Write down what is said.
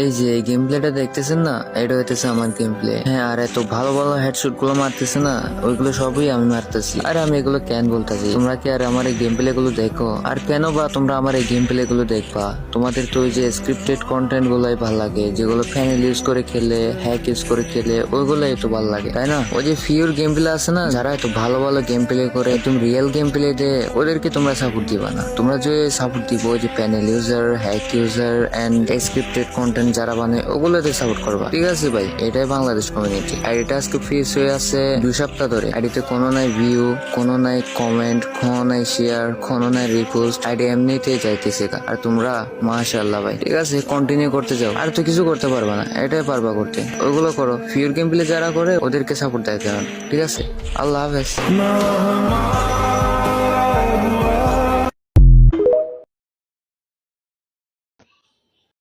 এই যে এই গেম প্লেটা দেখতেছেন না, এটা হইতেছে আমার গেম প্লে। হ্যাঁ, আর এত ভালো ভালো হেডশট গুলো মারতেছে না, ওইগুলো সবই আমি মারতেছি। আর আমি এগুলো কেন বলতেছি, তোমরা কি আর আমার এই গেম প্লে গুলো দেখো? আর কেন বা তোমরা আমার এই গেম প্লে গুলো দেখবা? তোমাদের তো ওই যে স্ক্রিপ্টেড কন্টেন্ট গুলাই ভালো লাগে, যেগুলো ফ্যানেল ইউজ করে খেলে, হ্যাক ইউজ করে খেলে, ওইগুলাই তো ভালো লাগে, তাই না? ওই যে ফিউর গেম প্লে আছে না, যারা এত ভালো ভালো গেম প্লে করে, একদম রিয়েল গেম প্লে দেয়, ওদেরকে তোমরা সাপোর্ট দিবা না। তোমরা যে সাপোর্ট দিব ওই যে panel user, hack user and scripted content যারা বানায়, ওগুলোতে সাপোর্ট করবা। ঠিক আছে ভাই, এটাই বাংলাদেশ কমিউনিটি। আইডিটা আজকে ফ্রিজ হয়ে আছে 2 সপ্তাহ ধরে। আইডিতে কোনো নাই ভিউ, কোনো নাই কমেন্ট, কোনো নাই শেয়ার, কোনো নাই রিপোস্ট। আইডি এমনিতেই যাইতেছে। আর তোমরা মাশাআল্লাহ ভাই, ঠিক আছে, কন্টিনিউ করতে যাও। আর তো কিছু করতে পারবা না, এটাই পারবা করতে, ওইগুলো করো। ফিউর গেম প্লে যারা করে ওদেরকে সাপোর্ট দেয়, ঠিক আছে? আল্লাহ হাফেজ।